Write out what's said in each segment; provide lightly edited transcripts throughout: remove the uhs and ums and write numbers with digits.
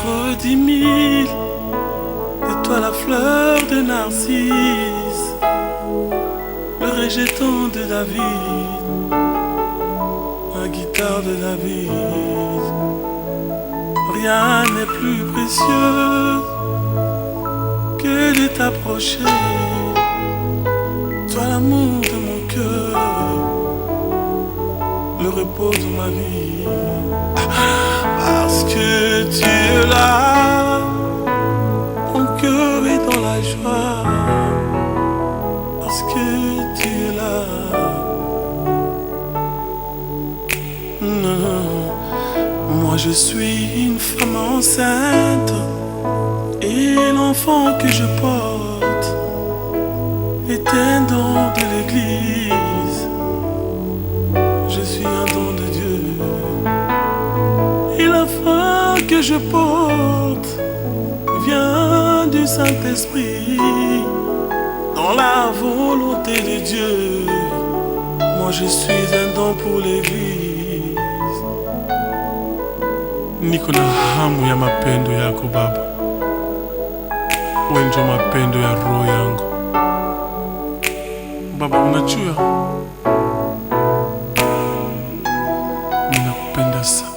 entre 10 000 et toi la fleur de narcisse, le rejeton de David, la guitare de David. Rien n'est plus précieux que de t'approcher, toi l'amour de mon cœur, le repos de ma vie. Parce que tu es là, mon cœur est dans la joie. Parce que tu es là. Moi je suis une femme enceinte, et l'enfant que je porte est un don de l'Église. Je suis un don de Dieu, et la foi que je porte vient du Saint-Esprit, dans la volonté de Dieu. Moi je suis un don pour l'Église. Niko na hamu ya mapendo yako Baba, wewe ndio mapendo ya roho yangu Baba, unajua ninakupenda sana.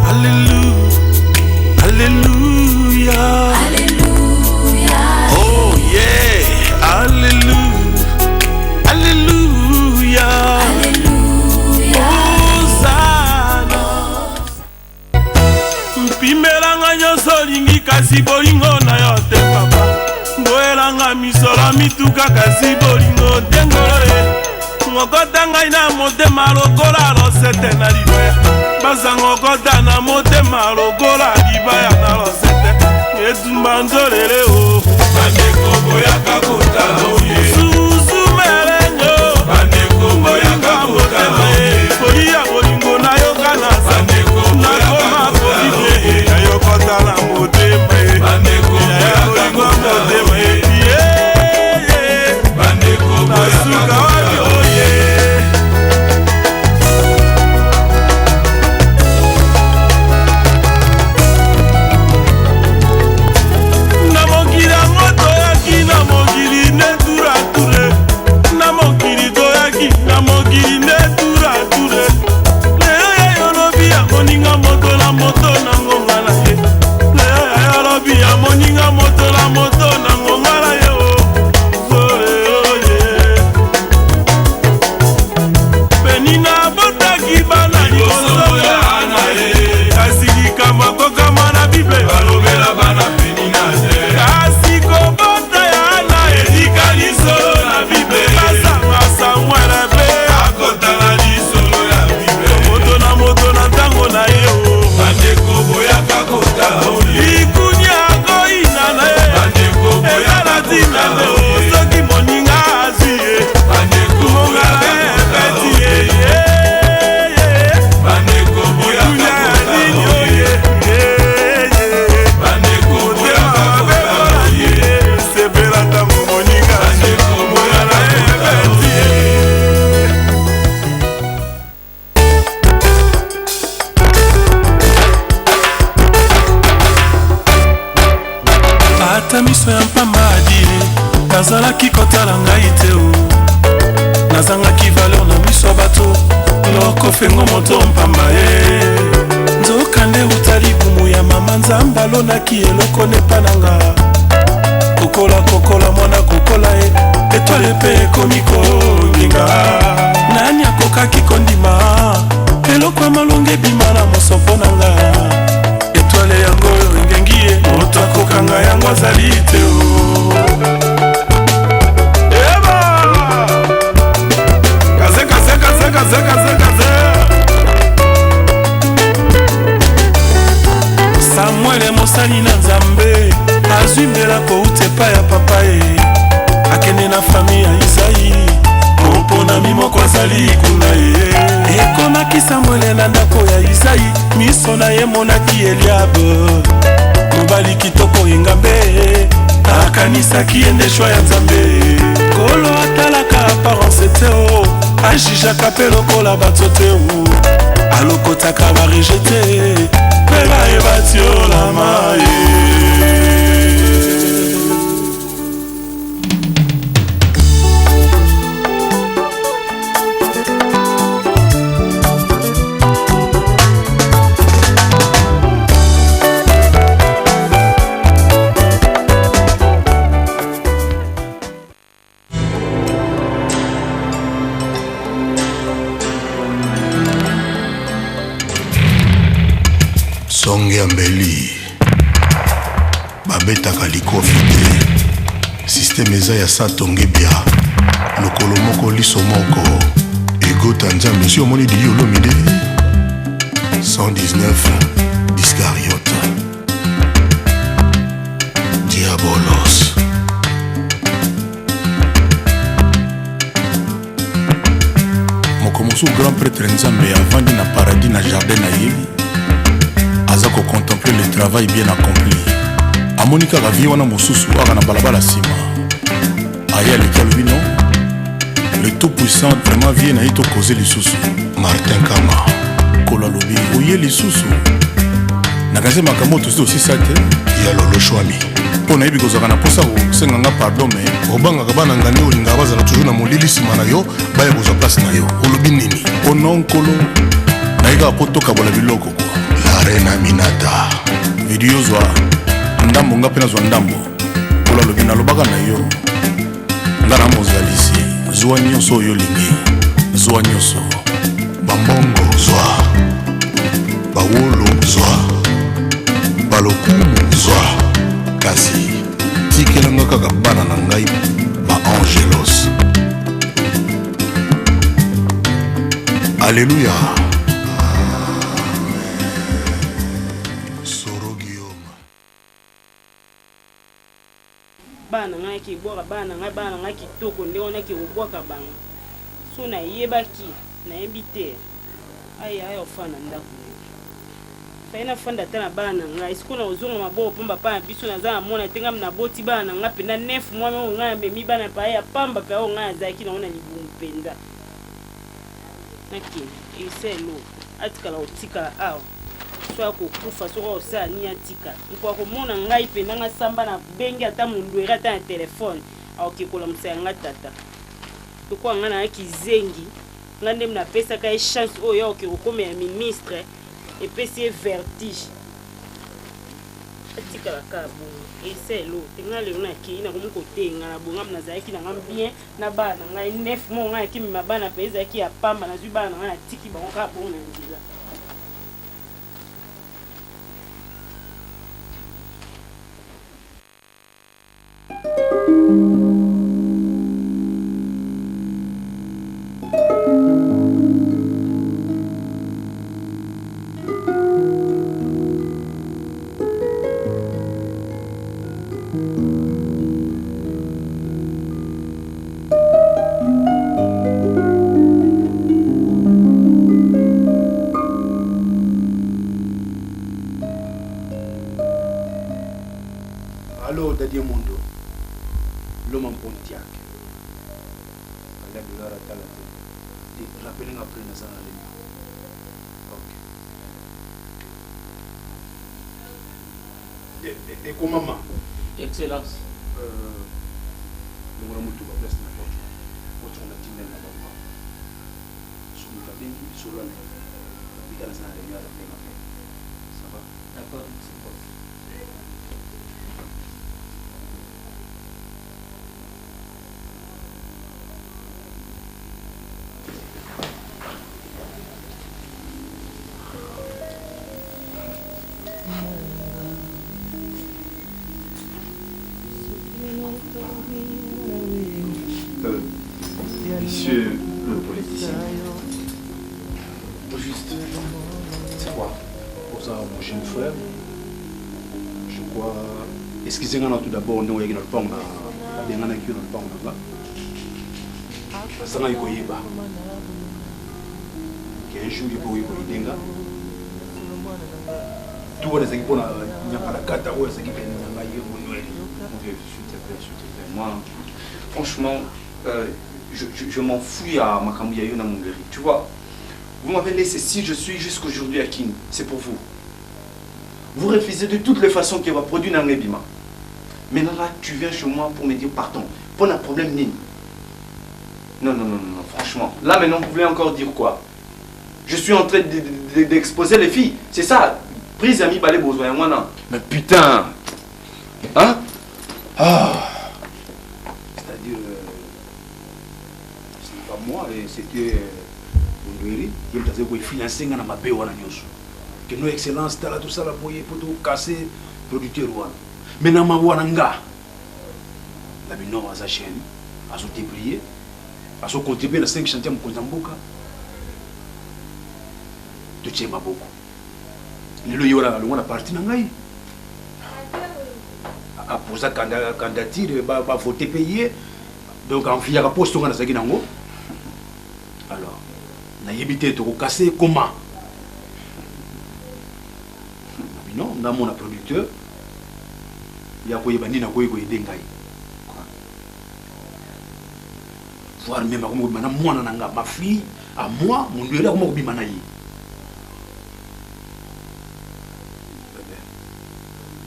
Hallelujah, hallelujah, hallelujah. Oh yeah, hallelujah, hallelujah, hallelujah. Hosanna. Mpimelanga nyonso lingi kasi bolingo na yo te Papa. Ngoelanga misolo mituka kasi bolingo dengole. Ngokota ngai na motema lokola losete na libaya. Baza ngokota na motema lokola libaya na losete. Etumba nzolele o bandeko boyaka kotala oye susu melengo bandeko boyaka kotala oye kolia bolingo na yoka na bandeko nakoma kolibe ayokota na motema bandeko boyaka kotala oye bandeko boyaka kotala oye. Miso ya mpamba adire nazalaki kotala ngai te o nazangaki valeur na miso bato loko fengo moto mpamba ye nzokande utali bumu ya mama nzamba alonaki eloko nepananga kokola mwana kokola ye etwale pe ekomiko nginga nani akokaki kondima eloko ya malonge ebima na mosopo nanga etwale yango ngengi ye moto akokanga yango azali te o kaze Samuel mosali na Nzambe azwi mbela kouta epai ya papa ye akende na fami ya Isayi moponami moko azali kuna ye ekomaki Samuel na ndako ya Isayi miso na ye monaki Eliabe mobali kitoko Engambe akanisaki ye nde shwa ya Nzambe kolo atalaka apparence te o ajijaka mpe lokola bato te o bataka barejete mpe bayeba tiolama Songe Ambeli babetaka likofi te systeme eza ya satonge bia lokolo moko liso moko egota nzambe si omoni dili olomide 119 Discariote Diabolos mokomosu grand prêtre nzambe avandi na paradis na jardin na ye aza ko contempler le travail bien accompli amonika la vie wana mosusu aka na balabala sima aya le calvino le tout puissant vraiment vie na ito causer lisusu Martin Kama kola lobi oye lisusu nakaze makambo to aussi ça te ya lolo shwami pona yebi kozaka na posa ko senganga pardon mais obanga ka bana ngani olinga bazala toujours na molili sima na yo baya kozwa place na yo olobi nini onon kolo na ika poto kabola biloko ko Arena Minata video zwa ndambo nga pena zwa ndambo kola lobi na lobaka na yo nga na mozalisi zwa nyonso oyo lingi zwa nyonso bambongo zwa bawolo zwa balokumu zwa kasi tikelanga kaka bana na ngai ba angelos Alléluia. Bana ngai ki boka bana ngai kitoko nde ona ki obwaka banga so na yebaki na yebite aya ofana ndako faina fanda tana bana ngai sikona ozonga mabo pomba pa biso na za mona tenga na boti bana ngai pena 9 mois ngai memi bana pa ya pamba pa o ngai azaki na ona libu mpenda naki iselo atikala otika awo so kufa so osa ni atika kwa komona ngai pe nanga samba na bengi ata mundu erata na telefone akikola msanga tata to kwa ngana akizengi ngande mna pesa ka chance oyo okikoma ya ministre et pesi vertige atika la kabu eselo tingale una kina komuko tenga na bonga mna zaki na ngam bien na bana ngai 9 mois ngai kimi mabana pesa ki ya pamba na zubana ngai tiki bango ka bona nzila. Allô, Daddy Mondo, l'homme en Pontiac. Rappelez après les années. Ok. Et comment maman? Excellence. Nous avons tout à place dans la porte. Autre on a dit même là-bas. Sur le cabine, sur l'année. Il y a la salle de ça va? D'accord, c'est bon. Monsieur le politicien, juste, c'est quoi? Pour ça, mon jeune frère, je crois. Excusez-moi tout d'abord, nous avons pas bien là-bas. Ça n'a pas eu pas. Un jour, il faut y aller. Tout les équipes, il n'y a pas la carte, ou les équipes, il n'y a pas de Moi, franchement, je m'en fous à Makamouya Yona Mungeri. Tu vois, Vous m'avez laissé si je suis jusqu'aujourd'hui à King. C'est pour vous. Vous refusez de toutes les façons qu'il va produire dans les bima. Maintenant là, tu viens chez moi pour me dire pardon. Pas un problème ni. Non, franchement. Là maintenant, vous voulez encore dire quoi? Je suis en train d'exposer les filles. C'est ça. Prise ami balai besoin moi non. Mais putain. Hein? Ah. C'est-à-dire, ce n'est pas moi, c'était Ondoueri qui me financer dans ma paix. Que nos excellences, tout ça, pour tout casser, producteur. Maintenant, ma wananga. La bino à sa chaîne, à se déplier, à se contribuer à 5 chantiers de Kozamboka. Tu tiens ma beaucoup. Le yora, le parti n'angai. À poser candidature, va voter payé. Donc, en fait, il y a un poste dans la Zaginango. Alors, on a évité de casser comment? Non, dans mon producteur, il y a quoi il na quoi il voir même comme moi nanga ma fille à moi mon dieu comme bimana yi.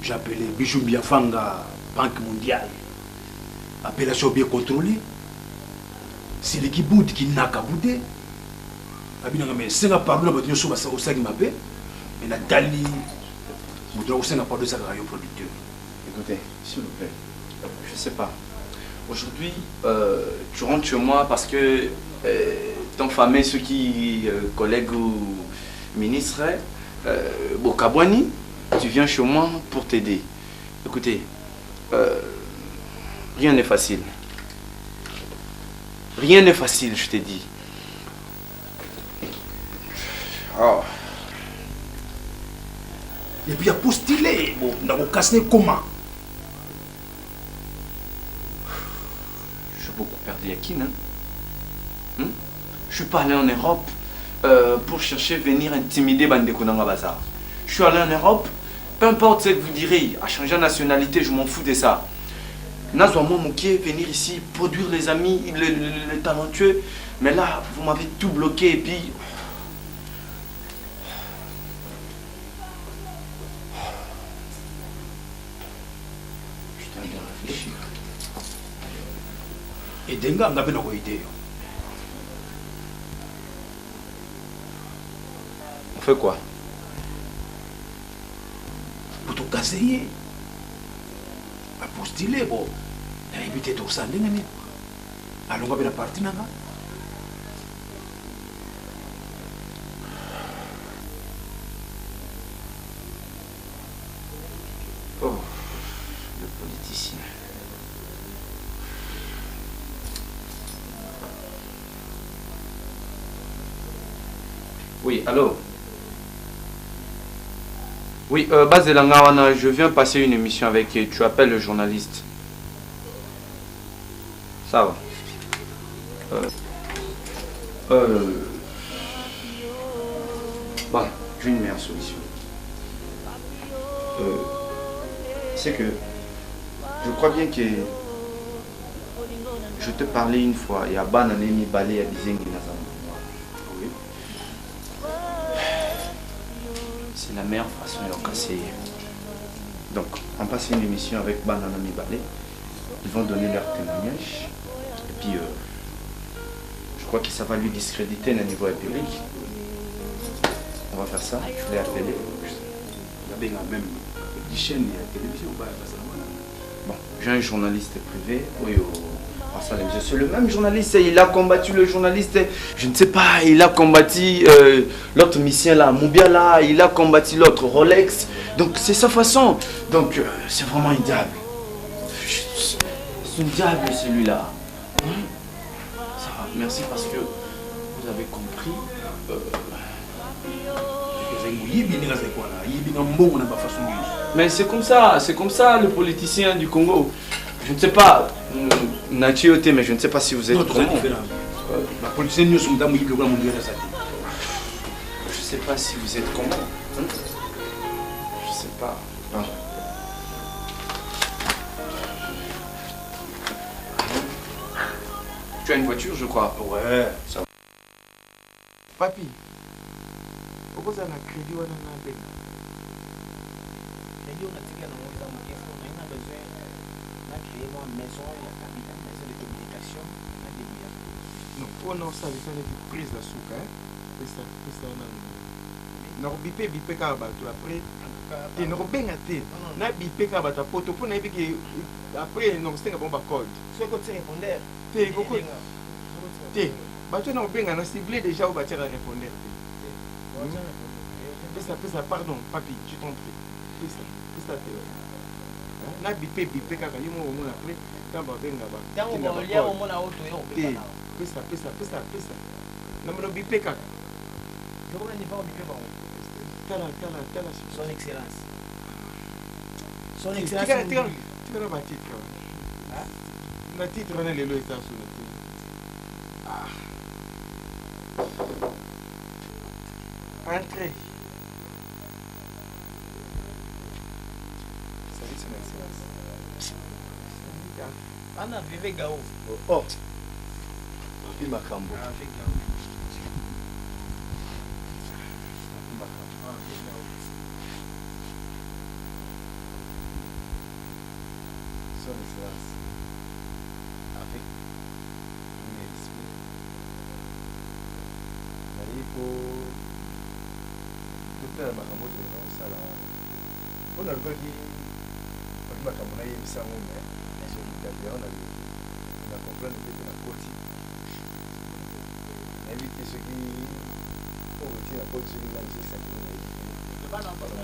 J'ai appelé Bijou Biafanga Banque mondiale. Appellation bien contrôlée. C'est l'équipe bout qui n'a qu'à bouder. Abinanga mais c'est la pardon na bato so basa osaki mabe. Mais na dali producteur. Écoutez, s'il vous plaît, je sais pas. Aujourd'hui, tu rentres chez moi parce que ton famille, ceux qui collègues ou ministres, Bokabwani, tu viens chez moi pour t'aider. Écoutez, rien n'est facile. Rien n'est facile, je t'ai dit. Oh. Et puis il y a postulé, bon, on a cassé comment? Je suis beaucoup perdu à qui, hein? Je suis pas allé en Europe pour chercher venir intimider Bandeko dans bazar. Je suis allé en Europe, peu importe ce que vous direz, à changer de nationalité, je m'en fous de ça. Nazwa moi Mouké, venir ici, produire les amis, les talentueux, mais là, vous m'avez tout bloqué et puis. Et Denga n'a pas idée. On fait quoi? Pour tout casser, à postuler, bon, on a évité tout ça. Allons on va la partie là. Oh, le politicien. Oui, allô? Oui, Bazelangawana, je viens passer une émission avec tu appelles le journaliste. Ça va. Bon, j'ai une meilleure solution. C'est que je crois bien que je te parlais une fois, il y a Bananemi Balé à Bizengi Nazama. C'est la meilleure façon de casser. Donc, on passe une émission avec Bananami Balé. Ils vont donner leur témoignage. Et puis, je crois que ça va lui discréditer au niveau public. On va faire ça. Je l'ai appelé. Il y a même des chaînes et la télévision. Bon, j'ai un journaliste privé. Oui, c'est le même journaliste, il a combattu le journaliste, je ne sais pas, il a combattu l'autre mission là, Moubiala, il a combattu l'autre Rolex, donc c'est sa façon, donc c'est vraiment un diable. C'est un diable celui-là. Ça va, merci parce que vous avez compris. Mais c'est comme ça le politicien du Congo. Je ne sais pas, Natioté, mais je ne sais pas si vous êtes comment. Je ne sais pas si vous êtes comment. Je sais pas. Ah. Tu as une voiture, je crois. Ouais. Ça va. Papi, okoza na crédit wana na benga crédit on a tika na moza mokefu na ina besoin na créer moi maison ya capital maison de communication na débrouillage non on a ça les prise la souka pesa na na bipe kaka bato après et na benga te na bipe kaka bato poto pona ebiki après non c'est bon ba code ce côté répondeur te koko te bato na benga na ciblé déjà au bâtir à répondeur pesa pardon papi tu t'en prie pesa te na bipe kaka yimo au moins après quand ba benga ba tango mo lia au mona auto yo pesa na mo bipe kaka comment on y va au bipe ba tala son excellence tika na batitre na titre wana lelo eza sona te entrée Salut son excellence. ana vive gao Oh. Papi Makambo. vive gao Son excellence. Avec une esprit. Nalipo. Tout à Makambo de non ça là. On a le gars qui Papi Makambo na yebisa ngombe. Sur l'italien on a comprendre que la côte. Éviter ce qui au retirer la côte sur la c'est ça qui le ban en face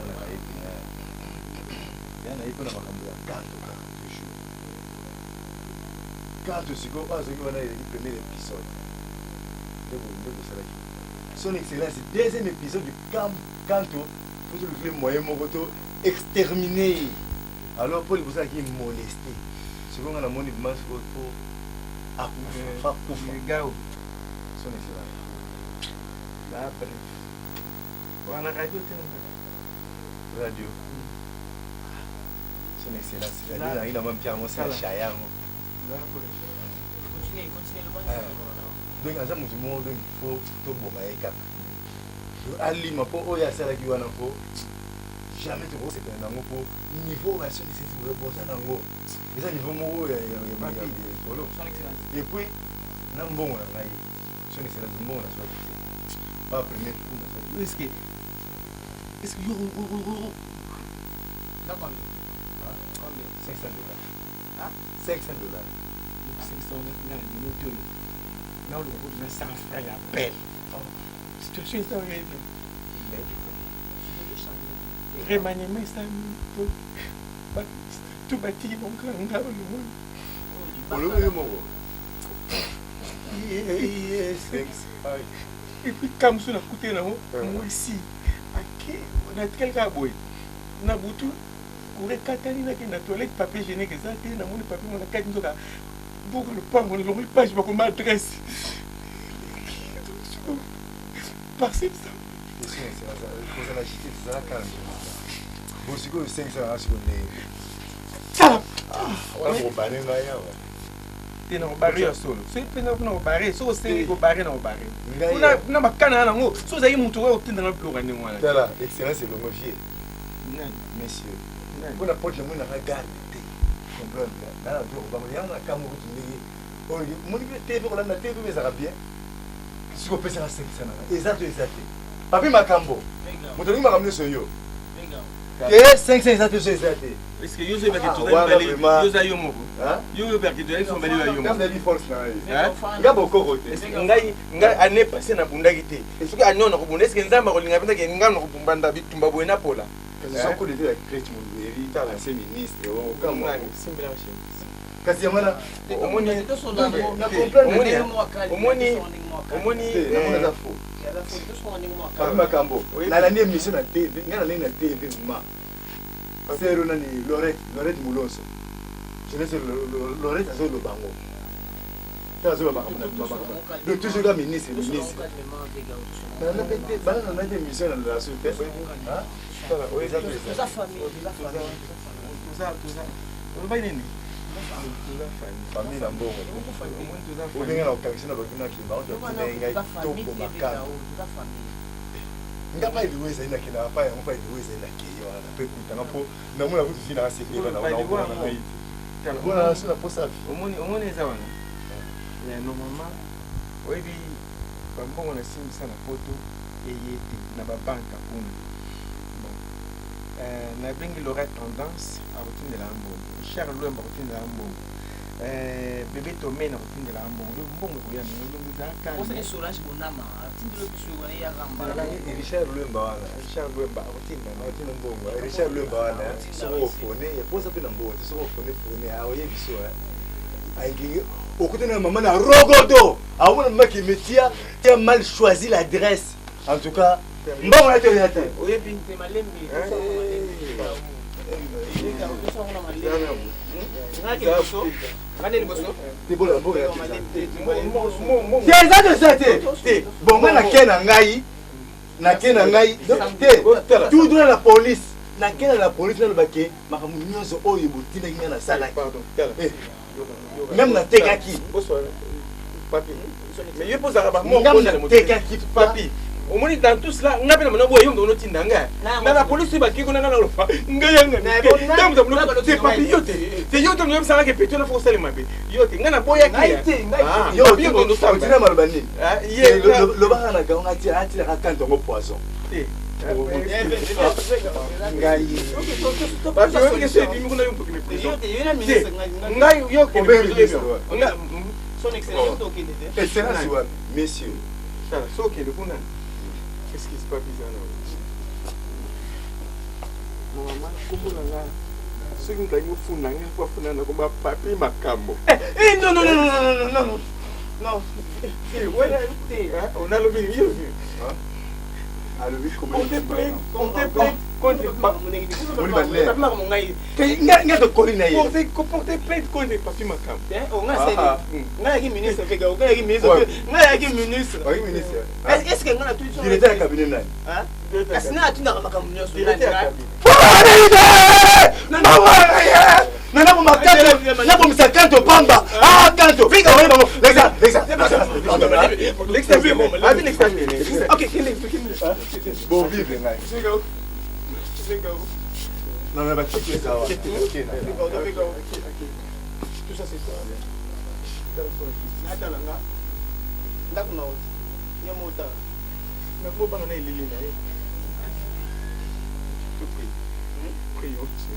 yana ipo na makambo ya kanto ka toujours kanto siko azoki wana eleki premier épisode ndeko salaki son excellence deuxième épisode du kanto po tolukile moyen moko to exterminer alors po libosaki molesté siko nga namoni bima siko po akufa gao son excellence la après wana radio te radio son excellence radio na ina mampia mo sa chayango continuez le bon donc aza mutu moko donc il faut toboma ye kaka alima mpo oyo asalaki wana mpo jamais tokosepela nango mpo niveau ya son excellence boza nango eza niveau moko ya likolo epuis na mbongo na ngai son excellence mbongo na swaki te pas premier coup na swaki est-ce que d'accord 500 dollars. Ah, 500 dollars. 500 dollars na oloko na 100 francs ya peine situation ça remaniement ça tout bâti mon grand Olomo moko. et puis comme sur la côté là moi ici OK on a quelqu'un boy na butu kure katani na kina toilette papier hygiénique ezate na moni papier mon kati nzoka boko le pango le page ba comme adresse parce que ça c'est la agité ça la calme bon c'est que 500 à ce qu'on est on va barrer là ya te na barrer solo c'est pena na barrer so c'est ko barrer na barrer na makana na ngo so za yimutu wa utinda na bloga ni mwana tala excellence le movier messieurs on a porte le monde na garde comprendre là on va me dire on a comme tu dis oh mon TV on a TV mais ça va bien si on peut ça 500 exact papi Makambo motoni makambo so yo et 500 exact est-ce que yo zo ba ke toza yo za yo moko yo ba ke toza so ba yo moko quand force na nga boko ngai ane passé na bundaki te soki anyona ko bunda est-ce que nzamba ko linga penda ke ngam ko bumbanda bitumba boyena pola ça ko de la crête mon hérita la ministre au comme simbela wa chef kasi yamana omoni na fo papi Makambo na la émission na TV ngana na TV ma c'est Ronani Lorette Mulonso je ne sais Lorette azo lo bango tazo lo bango donc toujours la ministre na na pete bana na émission na la société hein oui ça toute famille on va nini famille na mbongo olinga na okangisa na bakina kimba on doit ngai to ko makana ngapa iliwe zaina kina hapa ya ngapa iliwe zaina kiyo na pe kutanga po na mona kutu sina asekela na ona na yi bona sina posa omoni eza wana ya normalement oyebi bambongo na simisa na poto eyete na babanka kuna nabengi lora tendance akotindela mbongo Richard Lwemba akotindela mbongo bébé Tomé na kotindela mbongo mbongo koyana Richard Lwemba wana Richard Lwemba akotinda mbongo Richard Lwemba wana soko fone posa pe na mbongo soko fone aoyebi so aingi okutana maman na rogodo awona maki metia tu as mal choisi l'adresse en tout cas mbongo na tele ata oyebi te malembi bongo nake na ngai tout droit la police nake na la police nalobake makambo nyonso oyo botindaki ngai nasalaki même natekaki mais yo posaka bango natekaki papi omoni dans tout cela ngape na mona boye yo ndo tinda nga na la police ba kiko na na lofa ngayanga na mza mlo te papi yote te yote no yebisanga ke peto na fo sale mabe yote ngana boya ki yo yo ndo sabutina malobani ye lo ba na ga ngati ati la kanto ngo poison ngai papi yo ke se bimi kuna yo mpokile yote yo na ministre ngai yo ke son excellence to kinde excellence wa messieurs ça so ke le kuna qu'est-ce qui se passe bizarre là maman comment là ce que nous avons fait n'anga quoi faire na comme papi makambo non non non non non non non ouais on a le vidéo alors oui comment on te plaît contre nga to koli na ye porter plainte contre papi makambo on a c'est nga ki ministre feka nga ki ministre est-ce que nga tout directeur ya cabinet nani asina atunda makambo nyoso nana ko makato na ko msakanto pamba kanto fika wewe bongo OK bon vivre ngai non mais tu sais ça va tout ça c'est toi attends là ndakuna nyamota na ko bana na ilili na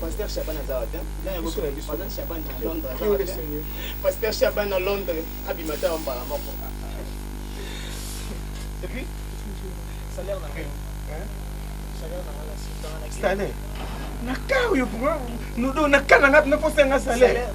Pasteur Chaban à Zawatin, là il y a Pasteur Chaban à Londres, Pasteur Chaban à Londres, Abimata en Balamoko. Et puis, salaire n'a rien. Salaire Naka yo pour nous donne naka na na poste nga salaire.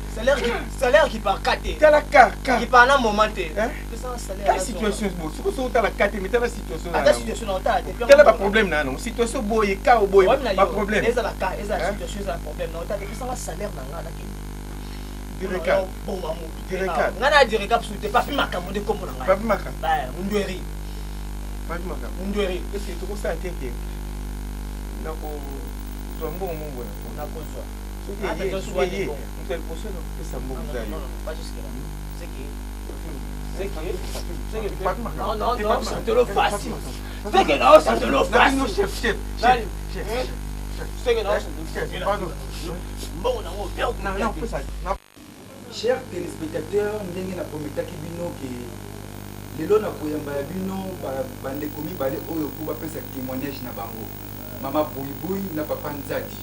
Salaire qui part 4. Tala ka qui part na moment te. Que ça salaire. La situation bon, ce que ça tala 4 mais tala situation na. La situation na ta. Quel est le problème na non? Situation boye ka o boye pas problème. Eza la ka, eza situation eza problème na ta que ça salaire na nga na ki. Direct. Bon mamu. Direct. Nga na direct parce que pas fi makambo de comme na nga. Pas fi makambo. Ba ndweri. Pas fi makambo. Ndweri. Est-ce que tu ko ça tete? Na ko Zongo Mungu na kozwa. Attention soyez. Nous allons poser ça Mungu d'ailleurs. Non, pas jusque là. C'est que non, ça te le facile. C'est que non, ça te le facile. Chef. C'est que non, bon, non, ça. Chers téléspectateurs, ndenge na prometaki bino ke lelo na koyamba ya bino bande komi bale oyo ko bapesa témoignage na bango. Maman Bouiboui na papa Nzadi.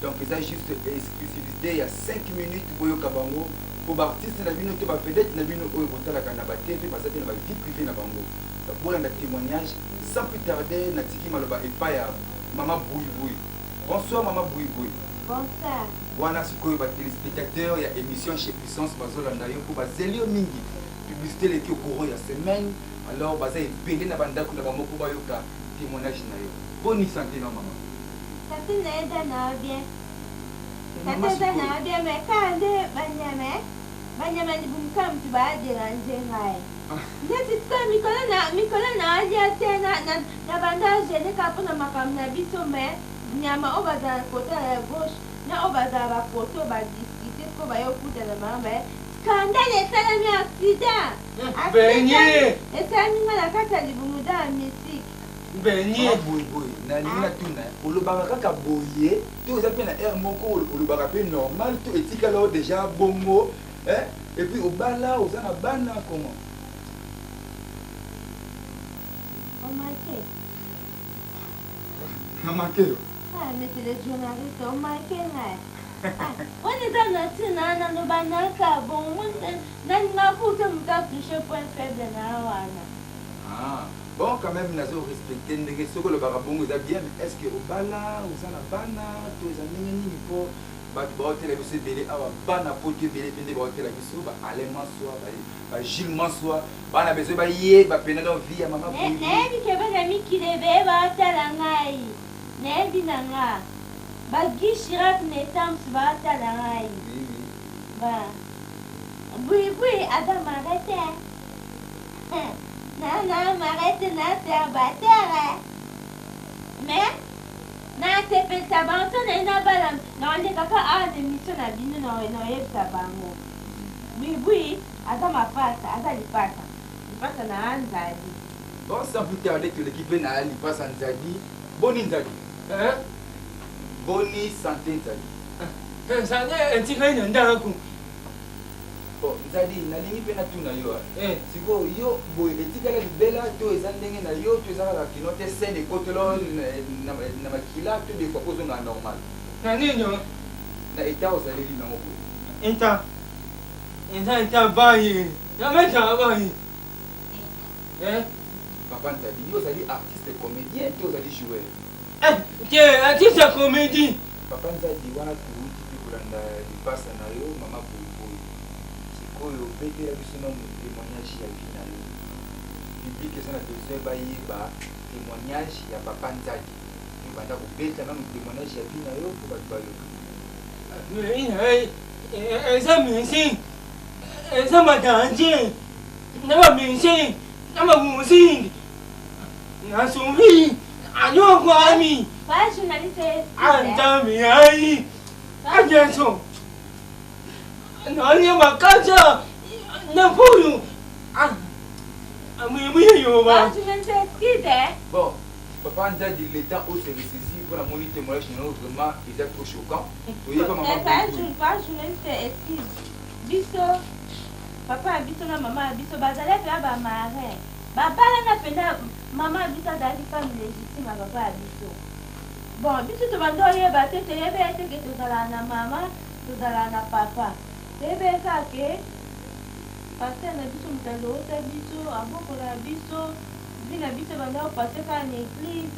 Donc ça juste exclusivité il y a 5 minutes boyo kabango pour artiste na bino to ba vedette na bino oyo botala kana ba TV parce que na ba vie privée na bango. Donc pour la témoignage sans plus tarder na tiki maloba epa ya maman Bouiboui. Bonsoir maman Bouiboui. Bonsoir. Wana sikoyo ba téléspectateurs ya émission chez Puissance bazolanda yo ko ba zelio mingi publicité leki au courant ya semaine alors baza ebele na bandako na bango ko ba yoka témoignage na yo. Bonne santé, non, maman. Ça te n'aide pas bien. Ça te n'aide pas bien, mais quand Banyama ni bumka mtu ba déranger ngai. Ndeti kwa mikola na alia tena na banda jene kapo na makam na biso me nyama obaza côté à gauche na obaza ba photo ba discuter ko ba yo kuta na mama. Scandale ça mi accident. Benye. Et ça mi na kata libumuda musique. Beignet. Boy. Nalingi na tuna. Olobaka kaka boye. Tout ça na air moko olobaka pe normal. Tout etika là déjà bongo. Hein? Et puis au bas là, aux ana bana comment? Maman. Ah, mais c'est les journalistes, on marque là. On est dans notre nana, nous banaka, bon, on n'a pas touché point faible là. Ah, bon, quand même, nous avons respecté ce que le barabon vous a bien, mais est-ce que au bala, aux ana bana, tous les amis, pour battre la vie, belé, ah, bana, pour que belé, bien battre la vie, bah, allemand soit, bah, Gilles Mansois, bah, on a besoin de yé, bah, peine dans vie, à maman. Mais, qui est ami qui devait battre la maille. Nebi nanga bagi shirak netam svata langai ba bui ada marete na marete na terbatera mais na te pensa banto na balam na ande kaka a de mission na binu no yebsa bango bui ada mapata ada lipata na anzadi bon sans plus tarder que l'équipe na lipasa anzadi boni nzadi Boni santé Nzadi. Santé un petit peu d'endako. Bon, Nzadi, nalingi pe na tuna yo. Siko yo boy etika la bela to ezandenge na yo to ezala la kinote scène ekotelo na makila to des fois pozo na normal. Na nini yo? Na eta osaleli na moko. Eta bayi. Na meta bayi. Papa Nzadi, yo ozali artiste comédien to ozali joueur. Artiste comédie. Papa Nzadi wana tuuti pe kolanda lipasa na yo mama boy. Sikoyo bete la biso na témoignage ya vie na yo. Public eza na besoin bayeba témoignage ya Papa Nzadi. Yo banda kobeta na témoignage ya vie na yo po bato bayoka. Eza missing. Eza madanje. Na missing. Na musique. Na souris. Ayo kwami. Pas journaliste. Antami ai. Ajeso. Nani makacha. Na pulu. Ami yo ba. Pas journaliste kide. Bon, Papa Nzadi l'état où se ressaisi pour la monite témoignage non vraiment ils sont trop choquant. Voyez pas maman. Pas journaliste excuse. Biso. Papa biso na mama biso bazala pe ba mare. Papa na pena maman biso dali femme légitime papa biso. Bon, biso to bando yeba te yeba te ke to dala na mama, to dala na papa. Tebe ka ke passer na biso mtalo ta biso aboko na biso bina biso bando passer ka na église.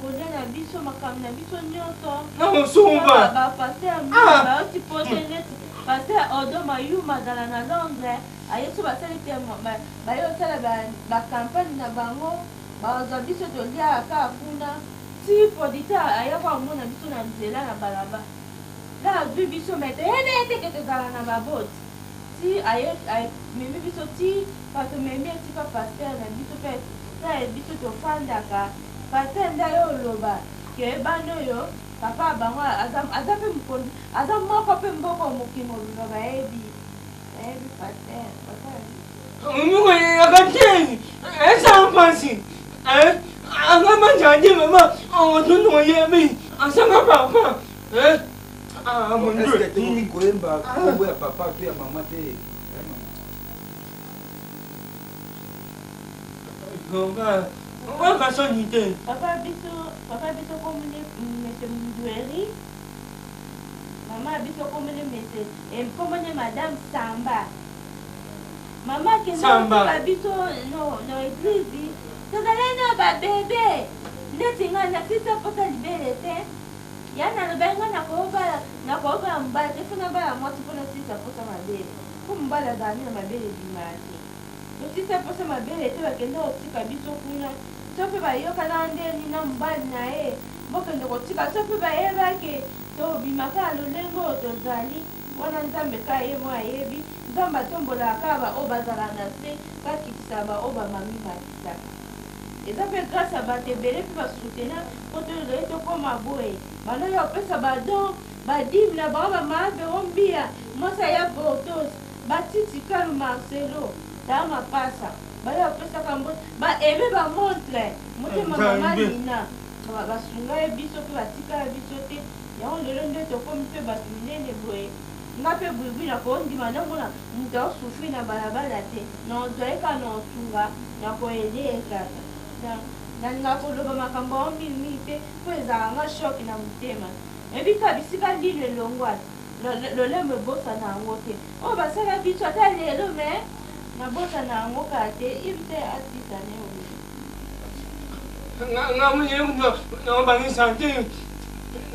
Poder na biso makam na biso nyoto. Na musumba. Ba passer ba ti poter net. Passer odo mayuma dala na Londres. Ayesu basali te bayosala bacampagne na bango bazwa biso tolia aka kuna ti producteur ayaka omona biso na nzela na balaba la azwi biso mete ene teke tozala na baboti ti memi biso ti bato memi etika paster na biso mpe ta biso tofandaka paster nde yo oloba ke ebana oyo papa bango aza mpe mokonzi aza moko mpe mboko mokimo oluba bayebi Mungu yakateni. Esa mpasi. Angama jadi mama. Otono yebi. Asanga papa. Mon Dieu. Est-ce que tu koyemba kombo ya papa pe ya mama te? Papa. Papa sonite. Papa biso komune monsieur Mundweri. Mama biso komune monsieur et komune madame Samba. Mama ke no biso no église. Tozala na ba bébé. Ndeti nga na sisa pota libere te. Yana lubenga na koba mbala tefuna bala moti pona sisa pota mabele. Kumbala dani na mabele bimati. Sisa pota mabele te bakenda otika biso kuna. Sope bayoka na ndeni na mbali na ye. Bokende kotika sope bayeba ke to bimaka lolengo tozali. Wana nzambe ka ye mwa yebi. Nzambe atombolaka ba o bazala na se kakitisa ba o bamami bakisaka. Eza mpe grâce à bato ebele mpe basoutenir po tozali tokóma boye bana ya kopesa badon badime na bango bamaabe ombia mwasi aya portos batiti kalu marcelo taa mapasa bala bapesaka mbote baeme bamontre motema mama nina basunga ye biso mpe batika ya biso te yango lelo nde tokomi mpe bato minene boye nga mpe buibui nakondima ndamona moto aosufri na balabala te naozoyeka na otunga nakoyede kaka nalinga koloba makambo ao mingi te mpo ezalaka nga shoki na motema ebika bisika ndino elongwana lolemo ebosana yango te oyo basala biso ata lelo me nabosana yango kaka te ibi te asisane nga mwenye naobangisa te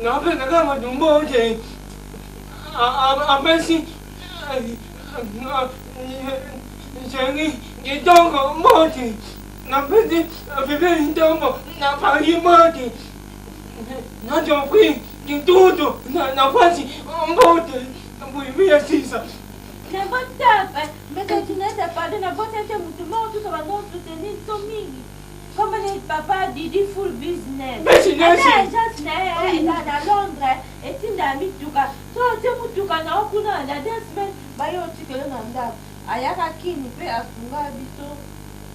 naopendaka madumbo te apesi jengi kitongo moti napesi viveli ntombo napali moti natopri kitutu napasi mbote buibia sisa nabotapa mekatuneza pade nabotete mutu moko tuso bandosutenir so mingi comme le papa Didi full business. Business. Agence na Londres etinda mituka. So te mutuka na okuna na 2 semaines bayo tikelo na ndako. Ayaka kini pe asunga biso.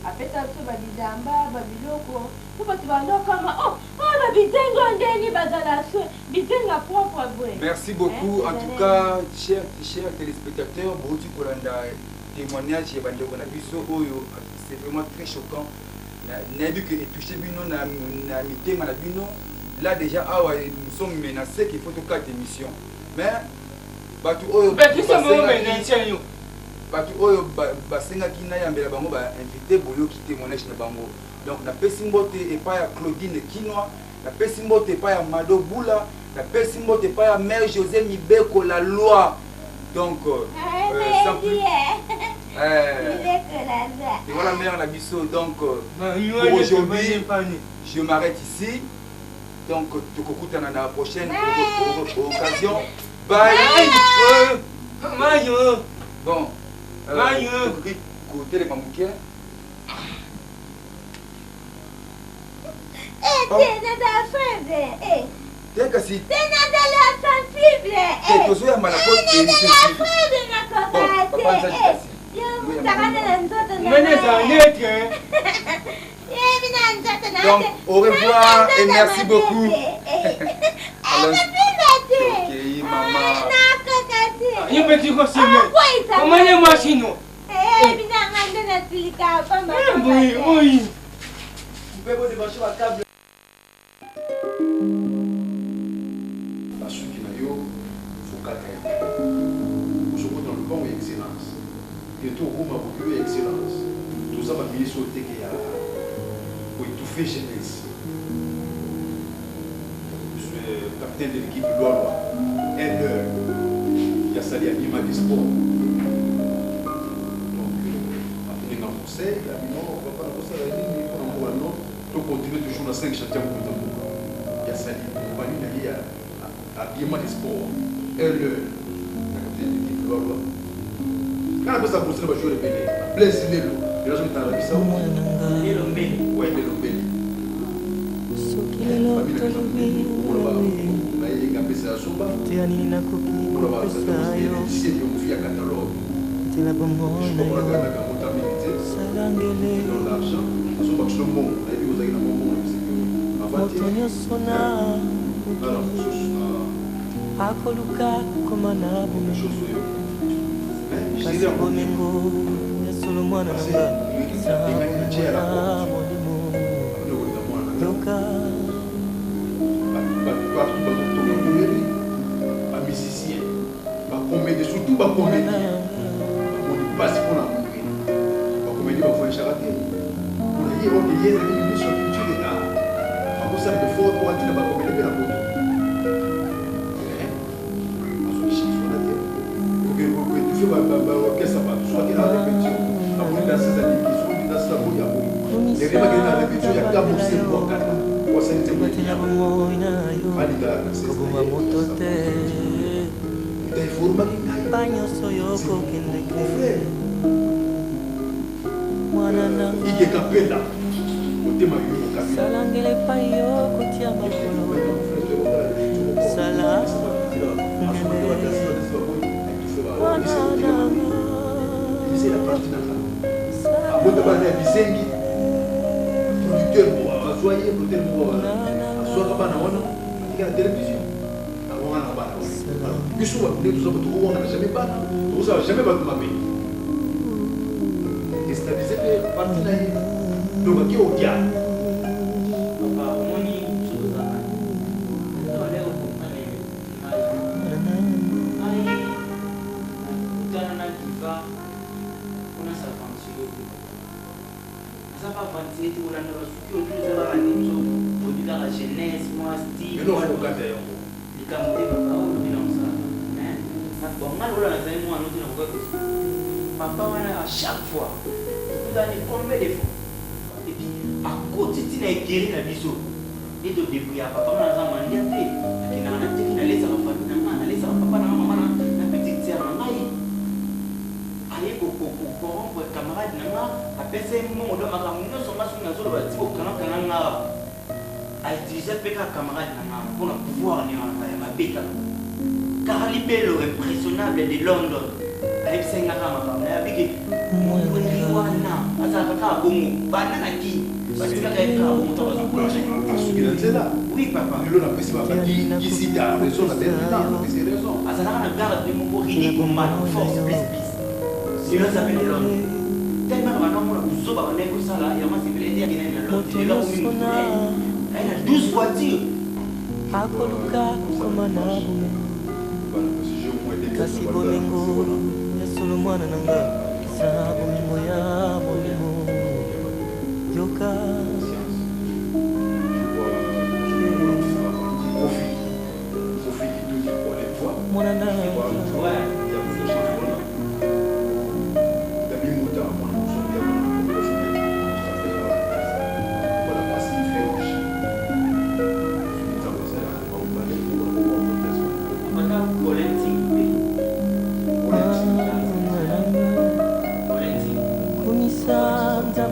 Apeta biso badizamba babiloko. Po batu bando kama la bitengo ndeni bazala so bitenga propre boy. Merci beaucoup en tout cas chers téléspectateurs, beaucoup kolanda témoignage ya bandeko na biso oyo c'est vraiment très choquant. Nabi que touché bino na mitema na bino là déjà nous sommes menacés qu'il faut tout cas d'émission mais batu oyo basenga kina yambela bango ba invité boyo ki témoignage na bango donc na pesimbote et pas ya Claudine Kinwa na pesimbote et pas ya Mado Bula na pesimbote et pas ya Mère José Mibeko la loi donc sans plus et voilà mère Nabiso donc pour aujourd'hui je m'arrête ici donc tu na la prochaine occasion bye bon côté les mamoukiens T'es cassé. T'es sensible. T'es toujours à Malapos et bon, papa, ça donc au revoir et merci beaucoup. Ok, maman. Bientôt, on va beaucoup excellence. Tout ça va bien sauter pour étouffer jeunesse. Je suis le capitaine de l'équipe Loire. Il y a sali à l'image du sport. Donc, après un conseil, il a dit non, on ne va pas la conseil, il faut continuer toujours dans 5 châteaux. Il y a sali, on va lui à l'image du sport. Le capitaine de l'équipe Loire. Quand on a ça pour se jouer le Bénin, blesse les loups, les gens sont dans la Bissau. Et le Béni. Oui, et le Béni. Famille de Béni, on va y gagner sa soba. On va se faire ici et on fait un catalogue. Je crois qu'on a gagné la comptabilité. Dans l'argent, on se passe le monde. On a dit vous avez un moment. Avant kasi bomengo ya solo mwana nanga sana molimo yoka bamusicien bacomédie surtout bacomédie bamoni mpasi mpona mongeni bacomédie bafoyeshaka te mpona ye oke ye ezali mission culture na bakosala effort po atina bacomédie mpe na poto orchestre bato soki na répétition amoni na sasa lingi soki na sasa boya boyi lenge bakende na répétition ya kabose mwakana wasali te balingala na sesa utaifurumaki ngai nyonso yokokendeke mwana nanga igeka penda otema yo mokasi salangela epai yokotia makolo sala c'est la partie de la Bote bana ya bisengi. Producteur pour soyez producteur pour soyez bana wana. Il y a la télévision. On a bana. Puis souvent nous tous on n'a jamais bana. Vous savez jamais battu ma pays. Déstabiliser les parties là. Donc qui au dia. Papa, à chaque fois, vous avez combien de fois? Et puis, à côté de la guéri la biseau, et de débrouiller, papa, on a demandé à paix. Il a dit qu'il allait s'en faire, il allait s'en faire, papa, la petite sœur, allez, pour corrompre camarade, à passer un moment, on a mis son masque, on a sur le bâtiment, à utiliser un camarade pour pouvoir aller à ma bête. Car l'IP le impressionnable de Londres. Avec 5 ans, avec oui, papa. Ici, il y a raison, la raison. Sinon, ça s'appelle Londres. Tellement elle a 12 voitures. Kasi bolingo ya solo mwana nanga sa bolingo ya bolingo yoka mwana na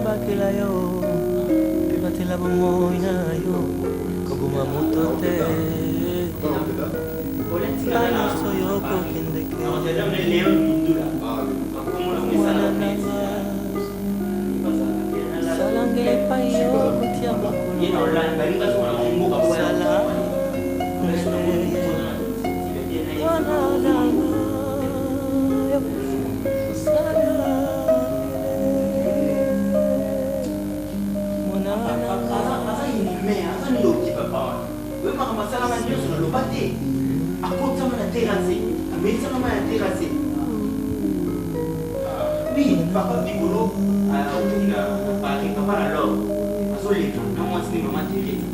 bakela yo batela bomoi na yo koboma moto te anyonso yo kokendeke mwana nanga salangela epai yo kotia makolo sala mwana nanga oui, papa Bigolo a obtenu Paris, papa alors, Azoleka, non moi c'est maman Thérèse.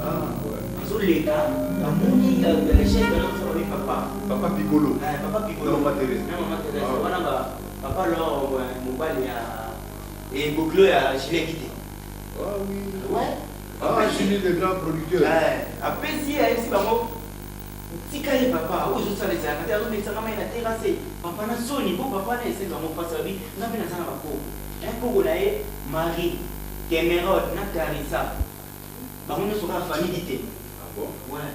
Ah ouais. Azoleka, la moni la chef de notre papa. Papa Bigolo. Papa Bigolo. Maman Thérèse. Non maman Thérèse. Voilà papa alors mobile et Boglo a gilet quitté. Ah oui. Ouais. Ah, je suis le grand producteur. Ouais. Après si a ici maman Tikaye papa, où je suis allé à la terrasse. Papa n'a sonné, bon papa n'a essayé de me passer la vie. N'a pas dans la peau. Un peu de Marie, Cameron, Natarissa. Par contre, nous sommes en famille d'été. Ah bon? Ouais.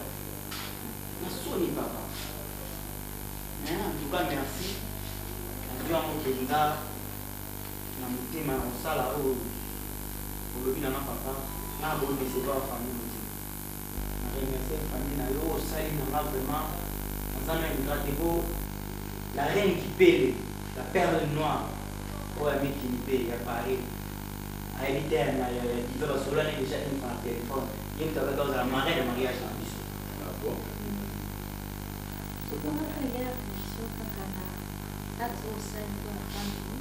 N'a sonné papa. En tout cas, merci. Dieu a montré que na mutima na sala o lobi na papa na bon de se ba famille. Remercier famille na yo sali na vraiment ensemble une beau la reine qui pèle la perle noire pour ami qui paye à Paris à éviter na il va solo na déjà une par téléphone il me t'a dans la marée de mariage na biso ah bon c'est comment la guerre sur Kakana that's all said for a family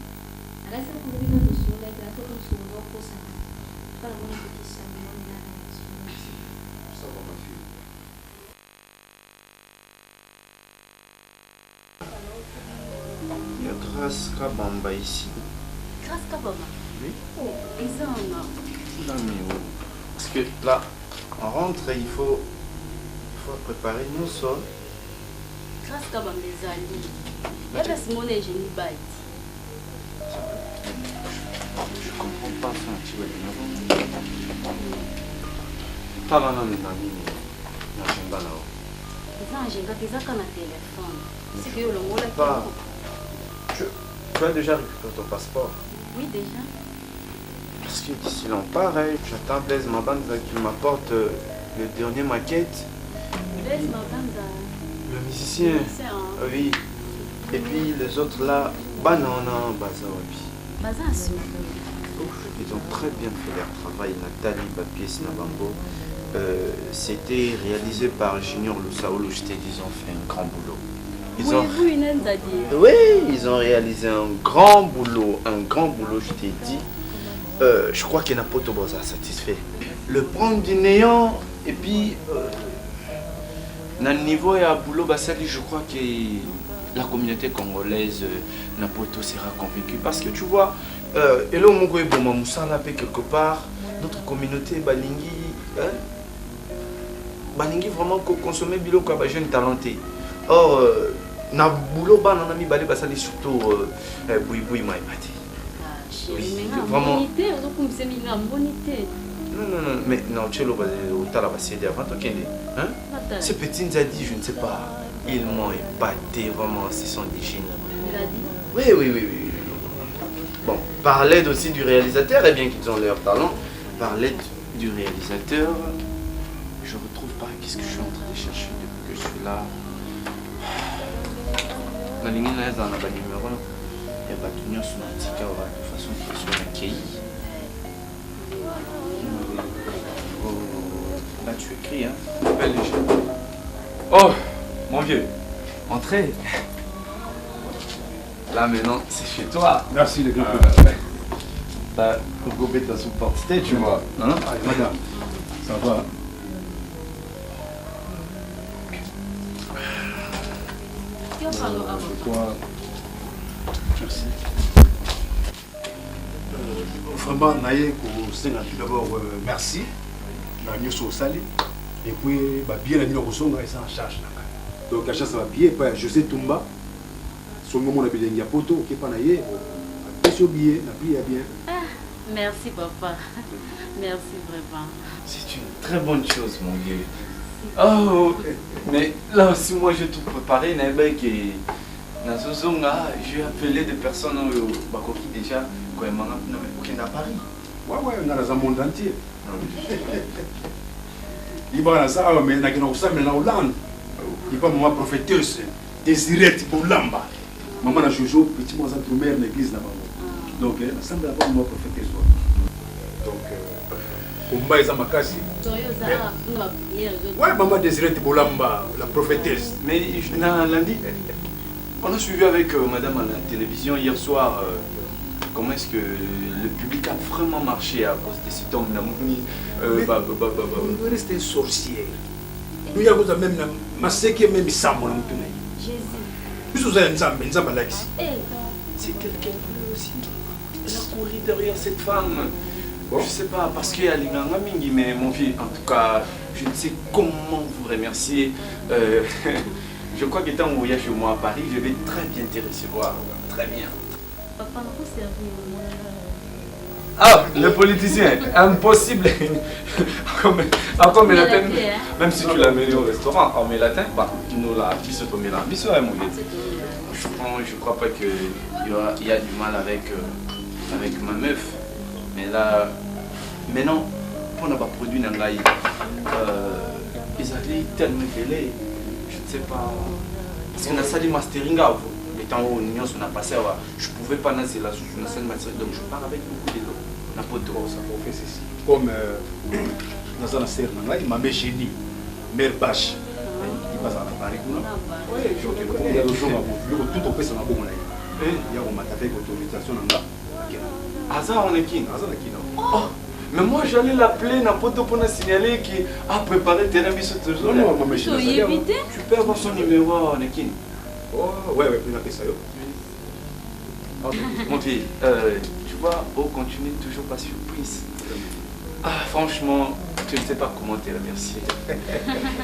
and I said we going to so like that to so ko sa para mo ko kisa mo na ça va ma fille. Il y a Grâce Kabamba ici. Grâce Kabamba? Oui. Oh, ils ont Non, mais où? Parce que là, on rentre et il faut préparer nos sols. Grâce Kabamba les alliés. Il y a des Simone et Jenny Bite. Je comprends pas ça, tu vois. Pas là, mes amis, l'agenda là-haut. Les agenda, ils ont un téléphone. C'est que le mot là. Tu as déjà récupéré ton passeport? Oui, déjà. Parce que d'ici là, on part, hein. J'attends Blaise Mabanza qui m'apporte le dernier maquette. Blaise Mabanza. Le musicien. Oui. Et puis les autres là, Banana, Bazawabi. Bazasu. Ils ont très bien fait leur travail, Nathalie, Bapies, Nabambo. C'était réalisé par Junior Lusaolo, je t'ai dit, ils ont fait un grand boulot. Oui, ils ont réalisé un grand boulot, je t'ai dit. Je crois que Napoto Boza satisfait. Le prendre du néant, et puis, dans le niveau et à boulot, Bassali, je crois que la communauté congolaise, Napoto sera convaincue. Parce que tu vois, Elo Mogo et Boma Moussala, quelque part, notre communauté, Balingi, Balingi vraiment consommer bilo quoi, jeune talenté. Or, na boulot, on a mis balé Bassali surtout Boui Maïpati. Oui, vraiment. Non, mais non, tu es avant toi, hein? Ces petits Nzadi, je ne sais pas, ils m'ont épaté, vraiment, ce sont des génies. Oui. Bon, par l'aide aussi du réalisateur, et bien qu'ils ont leur talent, par l'aide du réalisateur, je ne retrouve pas qu'est-ce que je suis en train de chercher depuis que je suis là. Dans les numéros, il y a pas de numéro sur l'antique, de façon qui soit accueillie. Là, tu écris, hein? Belle légende. Oh, mon vieux, entrez. Là, maintenant, c'est chez toi. Merci, les gars. T'as gobé ta sous-portité, tu vois. Hein? Madame, ça va. Merci. Vraiment, Naye, tout d'abord, merci. Nous sommes salés. Et puis, bien, nous sommes en charge. Donc, la chasse va bien. José Toumba, son moment de bien, il y a poto qui est pas naïe. Billet, bien. Merci, papa. Merci vraiment. C'est une très bonne chose, mon vieux. Oh, mais là aussi, moi, j'ai tout préparé. J'ai appelé des personnes qui déjà à Paris. Ouais, on a dans le monde entier. Il va dans ça, mais en Hollande. Il va ma prophéteuse, Désirette Boulamba. Maman a Jojo, petit moi à mère l'église là-bas. Donc, elle semble avoir ma prophéteuse. Donc, on va à Makasi. Ouais, maman Désirette Boulamba, la prophétesse. Mais lundi, on a suivi avec madame à la télévision hier soir. Comment est-ce que le public a vraiment marché à cause de cet homme Namouni? Vous restez sorcier. Nous avons même ma séquée même Sam. Jésus. C'est quelqu'un bleu aussi. Elle a couru derrière cette femme. Bon. Je sais pas, parce qu'il y a l'Inganga Mingi, mais mon fils, en tout cas, je ne sais comment vous remercier. Je crois que quand vous voyez chez moi à Paris, je vais très bien te recevoir. Très bien. Papa, on peut servir. Ah, le politicien, impossible. Encore mais latin, même si tu l'as mené au restaurant, en latin, bah, nous la piste au mélange. Je crois pas qu'il y a du mal avec ma meuf. Mais là, maintenant, pour n'avoir produit Nangaï, ils avaient tellement télé, je ne sais pas. Parce qu'on a sali mastering avant. Les temps où on a passé, je ne pouvais pas nager là, on a sali mastering, donc je pars avec beaucoup de l'eau. On n'a pas de droit, ça pour faire ceci. Comme dans la serre, il m'a mis génie, mère bâche. Il passe à Paris. Oui, il y a des gens tout au fait, ça m'a bon. Il y a avec autorisation. Ah ça, on est qui? Oh, mais moi j'allais l'appeler n'importe pour nous signaler qu'il a préparé le terrain sur toujours. Non, mais je tu peux avoir son numéro, on est qui? Oh, ouais, il a fait ça. Mon fils, tu vois, on continue toujours pas surprise. Ah, franchement, je ne sais pas comment te remercier.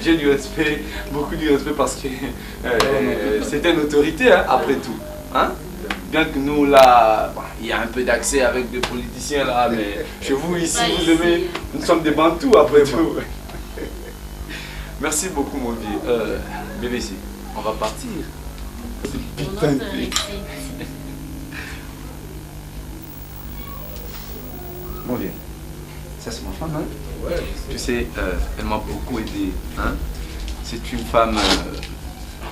J'ai du respect, beaucoup de respect parce que c'est une autorité, hein, après tout. Hein? Bien que nous, là, il y a un peu d'accès avec des politiciens, là, mais chez vous, ici, vous aimez, nous sommes des bantous, après tout. Merci beaucoup, mon vieux. BBC, on va partir. Putain de... Mon vieux, ça c'est ma femme, hein? Ouais. Tu sais, elle m'a beaucoup aidé, hein? C'est une femme,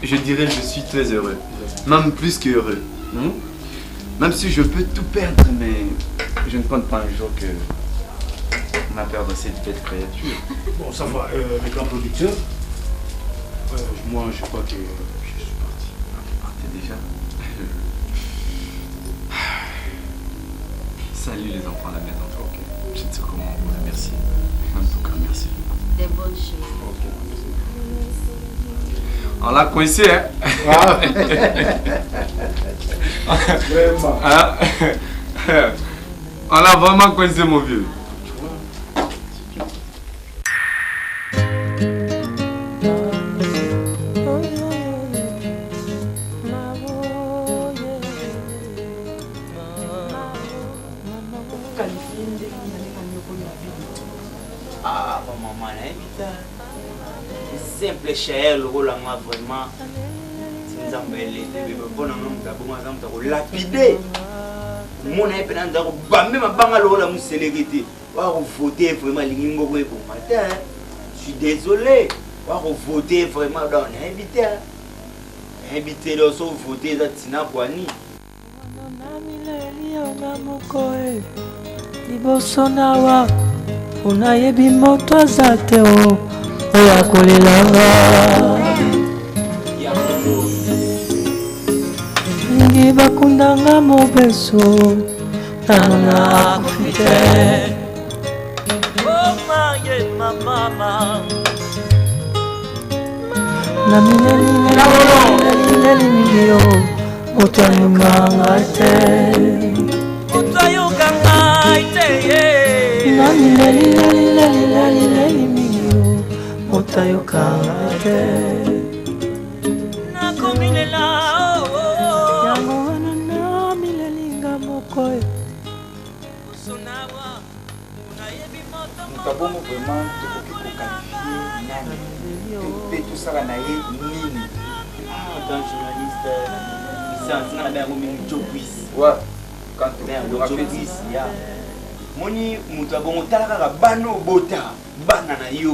je dirais, je suis très heureux, même plus qu'heureux. Même si je peux tout perdre, mais je ne compte pas un jour que on va perdre cette belle créature. Bon, ça va, les grands producteurs. Moi, je crois que je suis parti. Partez déjà. Salut les enfants à la maison, ok. Je ne sais comment vous remercier. En tout cas, merci. Des bonnes choses. Ok, on l'a coincé, hein? Vraiment. Hein? On l'a vraiment coincé, mon vieux. Ah, maman, simple cher le rôle moi vraiment c'est nous embêter bon non d'abord nous avons lapider mon est pendant d'abord bambe ma banga le rôle nous célébrité va voter vraiment lingo ko bon matin je suis désolé va voter vraiment dans invité le so voter za tina kwani liboso nawa unayebi moto aza te oyo akolelanga lingi bakundanga mobeso nano nakufi te na minelileli mingi yo moto alinganga te moto ayokanga te na minelileli mingi yo moto ayokanga te nakomilela yango wana na milelinga moko Mutabongo vraiment tokoki koqualifier nani mpe tosala na ye nini. Quand journaliste licence na ba ngomi Jobwis ouais quand Jobwis ya moni mutabongo talaka bano bota bana na yo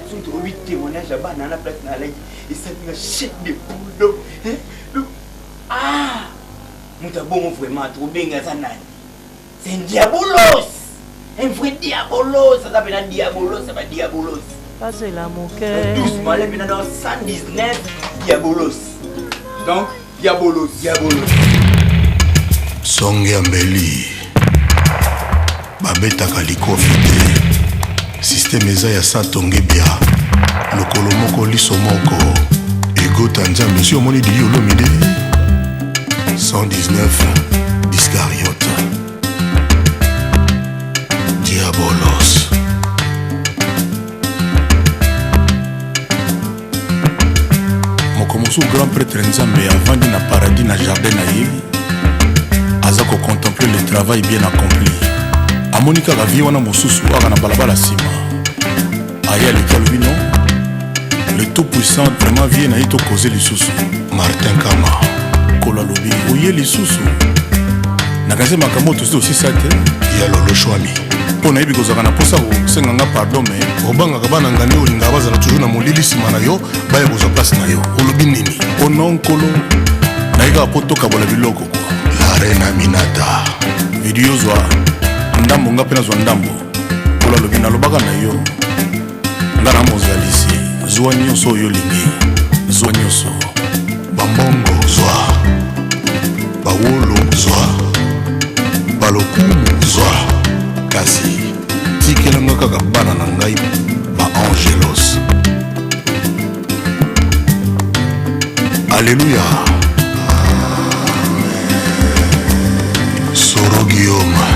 surtout 8 témoignages à bana na place na like et ça une chef de boulot ah mutabongo vraiment trop benga ça nani c'est un diabolos. Un vrai diabolos, ça s'appelle un diabolos, ça va diabolos. Passez la moquette. Doucement, là, maintenant dans 119, diabolos. Donc, diabolos, diabolos. Songe Ambeli. Babeta kalikofi te. Système eza ya satonge bia. Lokolo moko liso moko. Ego tanza monsieur omoni di olomide. 119 Iscariote. Diabolos. Mokomosu grand prêtre Nzambe avandi na paradis na jardin na ye. Aza ko contempler le travail bien accompli. Amonika la vie wana mosusu aka na balabala sima. Aya le non. Le tout puissant vraiment vient na ito causer les sous. Martin Kama. Kola lobi oye les sous. Nakaze makamoto aussi ça te. Ya lolo shwami. Pona yebi kozaka na posa kosenganga pardon mais obangaka bana ngani olinga bazala toujours na molili nsima na yo baya kozwa place na yo olobi nini ono nkolo nayika po tokabola biloko kwa la reine Aminata video zwa ndambo nga mpe nazwa ndambo kola lobi nalobaka na yo nga na mozalisi zwa nyonso oyo olingi zwa nyonso bambongo zwa bawolo zwa balokumu zwa kasi tikelanga kaka bana na ngai ba angelos alleluya Soro Guillaume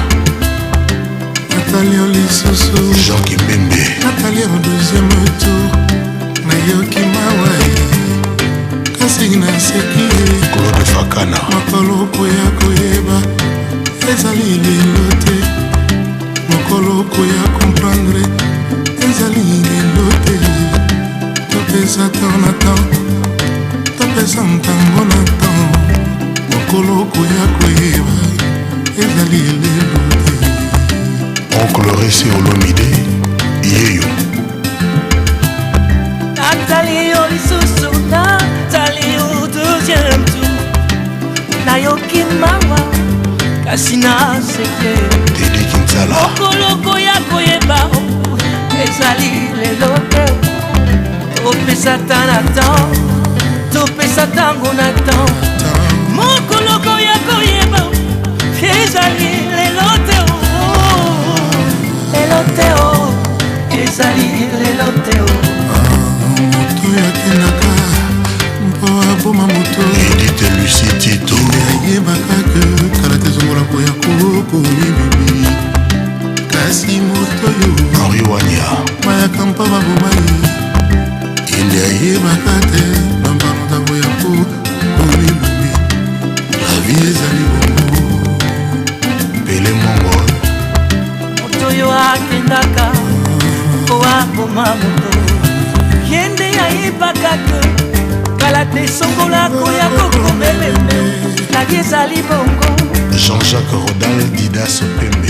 Nathalie lisusu Jean Kimbembe Nathalie au deuxième tour nayoki mawai kasi naseki Claude Fakana makolo koya koyeba ezali lelo te mokolo koya comprendre ezali lelo te topesa temps na temps topesa ntango na temps mokolo koya koyeba ezali lelo te oncle Ressé Olomide Yeyo Nathalie yo lisusu Nathalie yo deuxième tour nayoki mawa kasi naseke Dedi Kinsala okoloko ya koyeba ezali lelo te topesa ta na tan topesa tango na tan mokoloko ya koyeba ezali lelo te ezali lelo te moto yakendaka mpo aboma moto Edith Lucie Tito ayebaka ke kala te zongola po ya kokomibimi kasi moto yo Henri Wanya mayaka mpo baboma ye inde ayebaka te bambano ntango ya kokomibimi la vie ezali bongo Pele Mongo moto yo akendaka po aboma moto yende ayebaka ke kala te songolako ya kokomememe nagi ezali bongo Jean-Jacques Rodal Didas Pembe